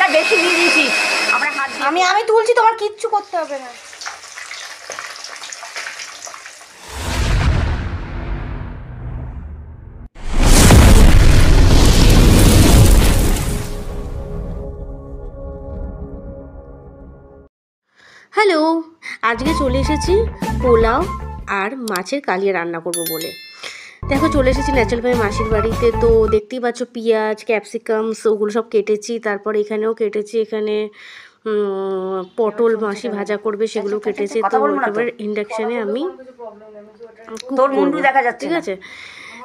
মশলা বেশি দিয়ে দিয়েছিস। আমরা হাত আমি তুলছি, তোমার কিচ্ছু করতে হবে না। হ্যালো, আজকে চলে এসেছি পোলাও আর মাছের কালিয়া রান্না করব বলে। দেখো চলে এসেছি ন্যাচারাল ভাই মাসির বাড়িতে। তো দেখতেই পাচ্ছ পেঁয়াজ, ক্যাপসিকামস ওগুলো সব কেটেছি, তারপর এখানেও কেটেছি, এখানে পটল মাসি ভাজা করবে সেগুলো কেটেছি। তো এবার ইন্ডাকশানে আমি তোর মুন্ডু দেখা যাচ্ছে, ঠিক আছে?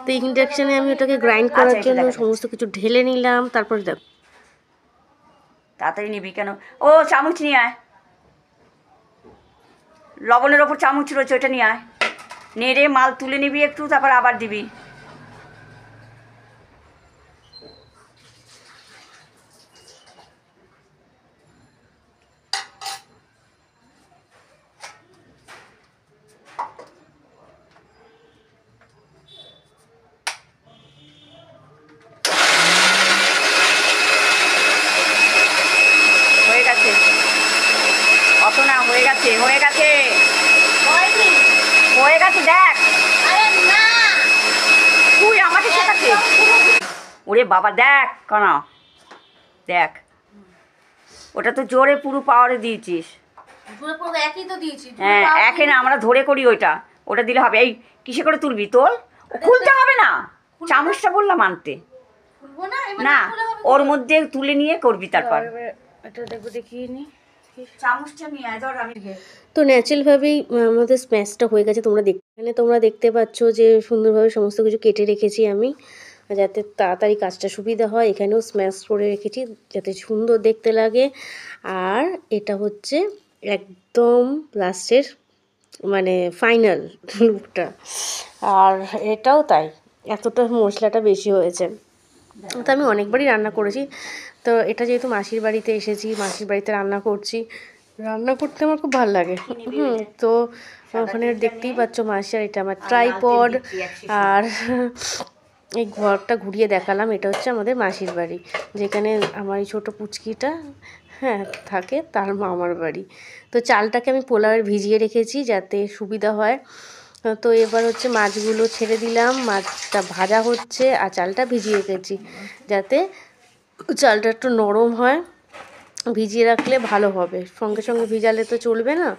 তো ইন্ডাকশানে আমি ওটাকে গ্রাইন্ড করার জন্য সমস্ত কিছু ঢেলে নিলাম। তারপর দেখো তাড়াতাড়ি নিবি কেন? ও চামচ নিয়ে আয়, লবণের ওপর চামচ রয়েছে, ওইটা নিয়ে আয়। নেড়ে মাল তুলে নিবি একটু, তারপর আবার দিবি। হয়ে গেছে, অত না, হয়ে গেছে হয়ে গেছে হয়ে গেছে, দেখ। তুই আমাকে শেখাচ্ছে? ওরে বাবা, দেখ কেন, দেখ, ওটা তো জোরে পুরো পাওয়ারে দিয়েছিস। হ্যাঁ, একে না, আমরা ধরে করি ওটা দিলে হবে। এই কিসে করে তুলবি? তোল, খুলতে হবে না, চামচটা বললাম আনতে না, ওর মধ্যে তুলে নিয়ে করবি। তারপর এটা দেখবো, দেখিয়ে নি চামচটা নিয়ে আয়, ধর আমি। তো ন্যাচারালভাবেই আমাদের স্ম্যাশটা হয়ে গেছে। তোমরা দেখতে পাচ্ছ যে সুন্দরভাবে সমস্ত কিছু কেটে রেখেছি আমি, যাতে তাড়াতাড়ি কাজটা সুবিধা হয়। এখানেও স্ম্যাশ করে রেখেছি যাতে সুন্দর দেখতে লাগে। আর এটা হচ্ছে একদম লাস্টের মানে ফাইনাল লুকটা। আর এটাও তাই, এতটা মশলাটা বেশি হয়েছে। তো আমি অনেকবারই রান্না করেছি। তো এটা যেহেতু মাসির বাড়িতে এসেছি, মাসির বাড়িতে রান্না করছি, রান্না করতে আমার খুব ভালো লাগে। তো ওখানে দেখতেই পাচ্ছ মাসি, আর এটা আমার ট্রাইপড। আর এই ঘরটা ঘুরিয়ে দেখালাম, এটা হচ্ছে আমাদের মাসির বাড়ি, যেখানে আমার এই ছোটো পুচকিটা থাকে, তার মামার বাড়ি। তো চালটাকে আমি পোলাওয়ের ভিজিয়ে রেখেছি যাতে সুবিধা হয়। তো এবার হচ্ছে মাছগুলো ছেড়ে দিলাম, মাছটা ভাজা হচ্ছে, আর চালটা ভিজিয়ে রেখেছি যাতে চালটা একটু নরম হয়। ভিজিয়ে রাখলে ভালো হবে, সঙ্গে সঙ্গে ভিজালে তো চলবে না।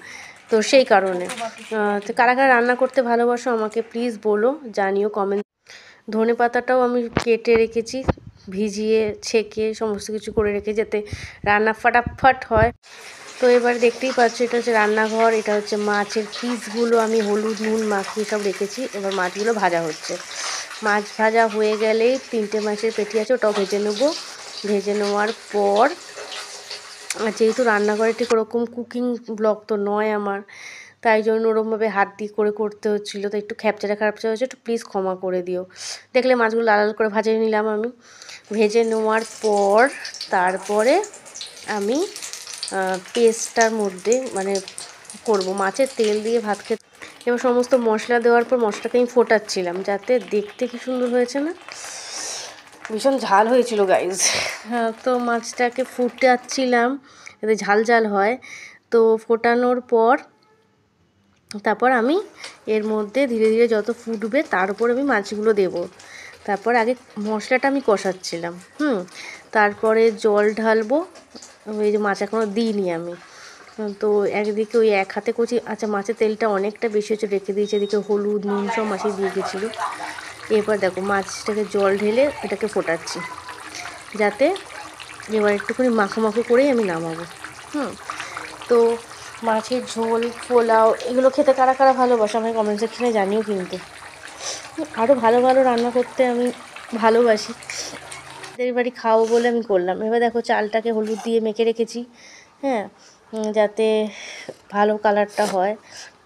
তো সেই কারণে তো কারা কারা রান্না করতে ভালোবাসো আমাকে প্লিজ বলো, জানিও কমেন্ট। ধনে পাতাটাও আমি কেটে রেখেছি, ভিজিয়ে ছেঁকে সমস্ত কিছু করে রেখে যাতে রান্না ফাটাফাট হয়। তো এবার দেখতেই পাচ্ছ এটা হচ্ছে রান্নাঘর, এটা হচ্ছে মাছের পিসগুলো আমি হলুদ নুন মাখিয়ে সব রেখেছি। এবার মাছগুলো ভাজা হচ্ছে। মাছ ভাজা হয়ে গেলেই 3টে মাছের পেটি আছে, ওটাও ভেজে নেবো। ভেজে নেওয়ার পর, যেহেতু রান্নাঘরে ঠিক ওরকম কুকিং ব্লগ তো নয় আমার, তাই জন্য ওরকমভাবে হাত দিয়ে করতে হচ্ছিলো। তো একটু খ্যাপচারা হয়েছে, একটু প্লিজ ক্ষমা করে দিও। দেখলে মাছগুলো লাল লাল করে ভাজে নিলাম আমি। ভেজে নেওয়ার পর তারপরে আমি পেস্টটার মধ্যে মানে করব, মাছের তেল দিয়ে ভাত খেতে। এবার সমস্ত মশলা দেওয়ার পর মশলাটাকে আমি ফোটাচ্ছিলাম যাতে দেখতে কি সুন্দর হয়েছে না, ভীষণ ঝাল হয়েছিল গাইজ। হ্যাঁ, তো মাছটাকে ফুটাচ্ছিলাম যাতে ঝাল ঝাল হয়। তো ফোটানোর পর তারপর আমি এর মধ্যে ধীরে ধীরে যত ফুটবে তার উপর আমি মাছগুলো দেব। তারপর আগে মশলাটা আমি কষাচ্ছিলাম, তারপরে জল ঢালবো। ওই যে মাছ এখনও দিইনি আমি। তো একদিকে ওই এক হাতে কচি, আচ্ছা মাছের তেলটা অনেকটা বেশি হচ্ছে, রেখে দিয়েছি। এদিকে হলুদ নুন সব মাছে দিয়ে গেছিলো। এরপর দেখো মাছটাকে জল ঢেলে এটাকে ফোটাচ্ছি যাতে এবার একটুখানি মাখো মাখো করেই আমি নামাবো। তো মাছের ঝোল, পোলাও এগুলো খেতে কারা কারা ভালোবাসে আমাকে কমেন্ট সেকশনে জানিও। কিন্তু আরও ভালো ভালো রান্না করতে আমি ভালোবাসি, এদের বাড়ি খাওয়াবো বলে আমি করলাম। এবার দেখো চালটাকে হলুদ দিয়ে মেখে রেখেছি, যাতে ভালো কালারটা হয়।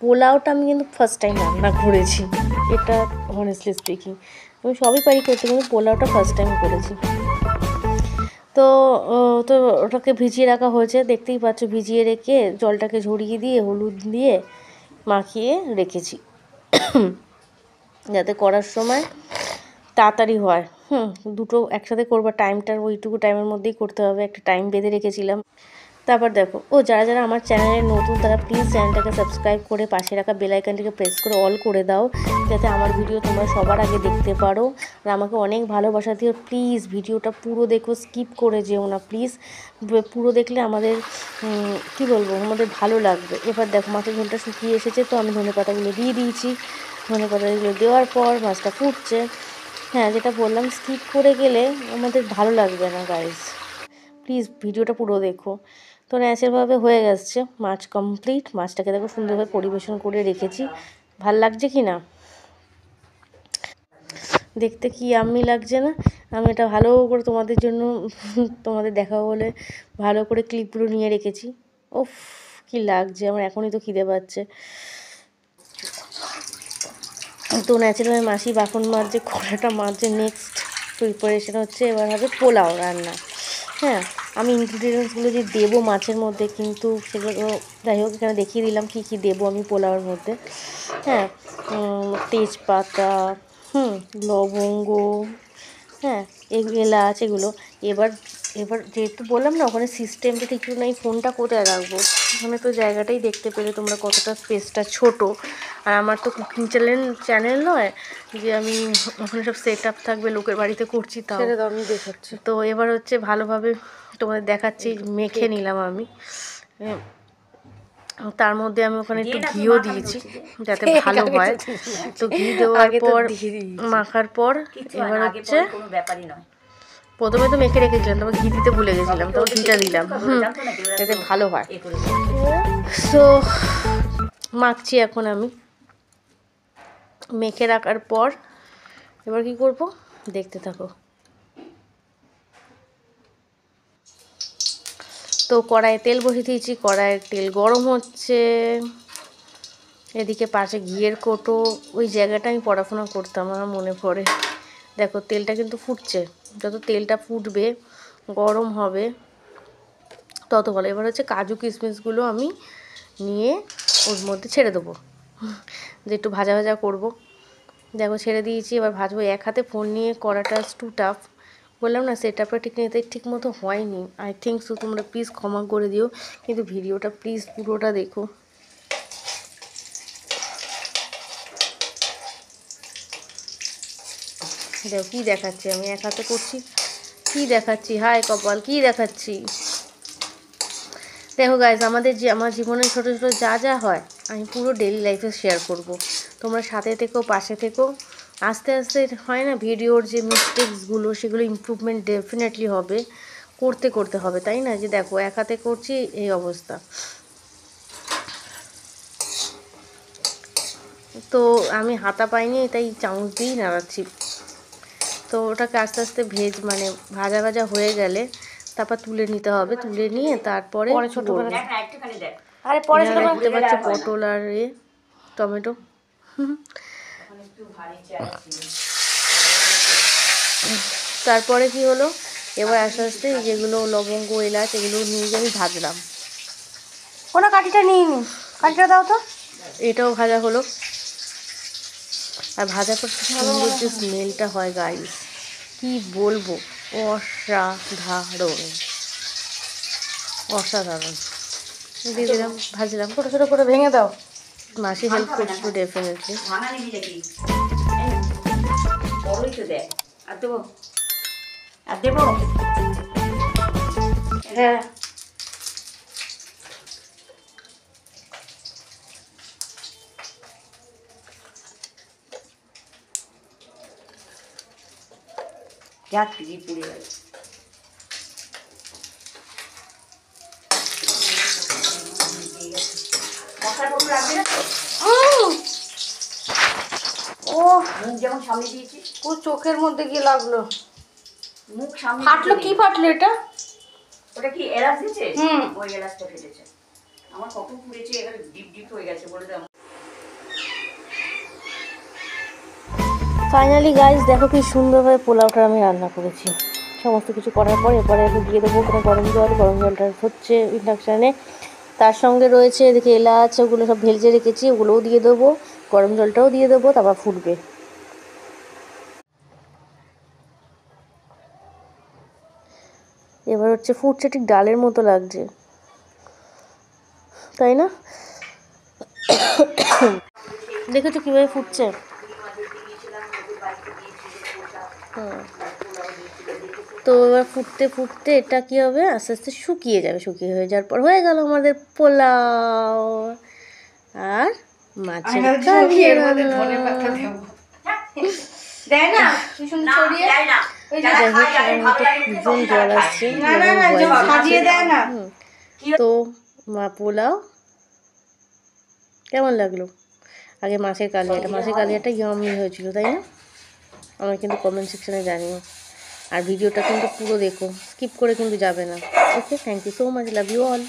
পোলাওটা আমি কিন্তু ফার্স্ট টাইম রান্না করেছি, এটা অনেস্টলি স্পিকিং। আমি সবই পারি করতে, কিন্তু পোলাওটা ফার্স্ট টাইম করেছি। তো তো ওটাকে ভিজিয়ে রাখা হয়েছে, দেখতেই পাচ্ছ। ভিজিয়ে রেখে জলটাকে ঝরিয়ে দিয়ে হলুদ দিয়ে মাখিয়ে রেখেছি যাতে করার সময় তাড়াতাড়ি হয়। দুটো একসাথে করবো, টাইমটার ওইটুকু টাইমের মধ্যেই করতে হবে, একটা টাইম বেঁধে রেখেছিলাম। তারপর দেখো যারা যারা আমার চ্যানেলে নতুন তারা প্লিজ চ্যানেলটাকে সাবস্ক্রাইব করে পাশে রাখা বেল আইকনটিকে প্রেস করে অল করে দাও, যাতে আমার ভিডিও তোমরা সবার আগে দেখতে পারো। আর আমাকে অনেক ভালোবাসা দিও। প্লিজ ভিডিওটা পুরো দেখো, স্কিপ করে যেও না প্লিজ। পুরো দেখলে আমাদের কি বলবো, আমাদের ভালো লাগবে। এবার দেখো মাছের ঝোলটা শুকিয়ে এসেছে, তো আমি ধনেপাতাগুলো দিয়ে দিয়েছি। ধনেপাতাগুলো দেওয়ার পর মাছটা ফুটছে। হ্যাঁ, যেটা বললাম, স্কিপ করে গেলে আমাদের ভালো লাগবে না গাইস। প্লিজ ভিডিওটা পুরো দেখো। তো ন্যাচারালভাবে হয়ে গেছে, মাছ কমপ্লিট। মাছটাকে দেখো সুন্দরভাবে পরিবেশন করে রেখেছি। ভাল লাগছে কি না দেখতে, কি আমি লাগছে না? আমি এটা ভালো করে তোমাদের জন্য তোমাদের দেখাবো বলে ভালো করে ক্লিপগুলো নিয়ে রেখেছি। ওফ, কি লাগছে আমার, এখনই তো খিদে পাচ্ছে। তো ন্যাচারাল মাসি বাখন মাছ যে কড়াটা মাছ যে নেক্সট প্রিপারেশন হচ্ছে, এবার হবে পোলাও রান্না। হ্যাঁ, আমি ইনগ্রিডিয়েন্টসগুলো যে দেবো মাছের মধ্যে, কিন্তু সেগুলো যাই হোক এখানে দেখিয়ে দিলাম কী কী দেবো আমি পোলাওয়ের মধ্যে। হ্যাঁ, তেজপাতা, লবঙ্গ, হ্যাঁ, এলাচ, এগুলো। এবার এবার যেহেতু বললাম না ওখানে সিস্টেমটা ঠিক নেই, ফোনটা কোথায় রাখবো, ওখানে তো জায়গাটাই দেখতে পেলে তোমরা কতটা স্পেসটা ছোট। আর আমার তো কুকিং চ্যানেল নয় যে আমি ওখানে সব সেট আপ থাকবে, লোকের বাড়িতে করছি, তাও আমি দেখাচ্ছি। তো এবার হচ্ছে ভালোভাবে তোমাদের দেখাচ্ছি, মেখে নিলাম আমি। তার মধ্যে আমি ওখানে একটু ঘিও দিয়েছি যাতে ভালো হয়। তো ঘি দেওয়ার পর মাখার পর এবার হচ্ছে প্রথমে তো মেখে রেখেছিলাম, তারপর ঘি দিতে ভুলে গেছিলাম, তারপর ঘিটা দিলাম যাতে ভালো হয়। সো মাখছি এখন আমি। মেখে রাখার পর এবার কি করব দেখতে থাকো। তো কড়াইয়ে তেল বসিয়ে দিয়েছি, কড়াইয়ের তেল গরম হচ্ছে। এদিকে পাশে ঘিয়ের কোটো, ওই জায়গাটা আমি পড়াশোনা করতাম, আমার মনে পড়ে। দেখো তেলটা কিন্তু ফুটছে, যত তেলটা ফুটবে গরম হবে তত ভালো। এবার হচ্ছে কাজু কিশমিশগুলো আমি নিয়ে ওর মধ্যে ছেড়ে দেবো, যে একটু ভাজা ভাজা করবো। দেখো ছেড়ে দিয়েছি, এবার ভাজবো। এক হাতে ফোন নিয়ে করাটা টু টাফ, বললাম না সেট আপটা ঠিক মতো হয়নি। আই থিঙ্ক সো, তোমরা প্লিজ ক্ষমা করে দিও, কিন্তু ভিডিওটা প্লিজ পুরোটা দেখো। দেখো কী দেখাচ্ছি, আমি এক হাতে করছি, কী দেখাচ্ছি, হায় কপাল, কী দেখাচ্ছি। দেখো গাইজ, আমার জীবনে ছোটো ছোটো যা যা হয় আমি পুরো ডেলি লাইফে শেয়ার করব। তোমরা সাথে থেকো, পাশে থেকো। আস্তে আস্তে হয় না ভিডিওর যে মিস্টেক্সগুলো, সেগুলো ইমপ্রুভমেন্ট ডেফিনেটলি হবে, করতে করতে হবে, তাই না? যে দেখো এক হাতে করছি, এই অবস্থা। তো আমি হাতা পাইনি, তাই চামচ দিয়েই নাড়াচ্ছি। তো ওটাকে আস্তে আস্তে ভাজা ভাজা হয়ে গেলে তারপর তুলে নিতে হবে। তুলে নিয়ে তারপরে দেখতে পাচ্ছ পটল আর টমেটো। তারপরে কি হলো, এবার আস্তে আস্তে যেগুলো লবঙ্গ এলাচ এগুলো নিয়ে গিয়ে আমি ভাজলাম। কোনো কাঠিটা নিয়ে নি, কাঠিটা দাও তো। এটাও ভাজা হলো। আর ভাজা পর সুন্দর যে স্মেলটা হয় গাইস, কি বলবো, অসাধারণ অসাধারণ। দিয়ে দিলাম, ভাজলাম। ছোটো ছোটো করে ভেঙে দাও। মাসি হেল্প করছিল ডেফিনেটলি। হ্যাঁ, পুড়ে গেল। ও মুখ যেমন সামনে দিয়েছি, ও চোখের মধ্যে গিয়ে লাগলো। মুখ সামনে ফাটলো, কি ফাটলো এটা? ওটা কি এলাচ দিয়েছে? ওই এলাচটা ফেটেছে। আমার কত পুড়েছে, এবার ডিপ ডিপ হয়ে গেছে বলে দাও। ফাইনালি গাইস দেখো কি সুন্দরভাবে পোলাওটা আমি রান্না করেছি। সমস্ত কিছু করার পর এরপরে আমি দিয়ে দেবো ওখানে গরম জলটা হচ্ছে ইন্ডাকশানে। তার সঙ্গে রয়েছে এদিকে এলাচ, ওগুলো সব ভেজে রেখেছি, ওগুলোও দিয়ে দেবো, গরম জলটাও দিয়ে দেবো, তারপর ফুটবে। এবার হচ্ছে ফুটছে, ঠিক ডালের মতো লাগছে, তাই না? দেখেছো কীভাবে ফুটছে? তো এবার ফুটতে ফুটতে এটা কী হবে, আস্তে আস্তে শুকিয়ে যাবে, শুকিয়ে হয়ে যাওয়ার পর হয়ে গেল আমাদের পোলাও আর মাছের কালিয়া। দেয় না ভীষণ ছড়িয়ে যাই হোক, আমার মতো ভীষণ জল আসছে, সাজিয়ে দেয় না। তো মা পোলাও কেমন লাগলো? আগে মাছের কালিয়াটা ইয়ামি হয়েছিল, তাই না? আমার কিন্তু কমেন্ট সেকশনে জানিও, আর ভিডিওটা কিন্তু পুরো দেখো, স্কিপ করে কিন্তু যাবে না। Okay, thank you so much, love you all.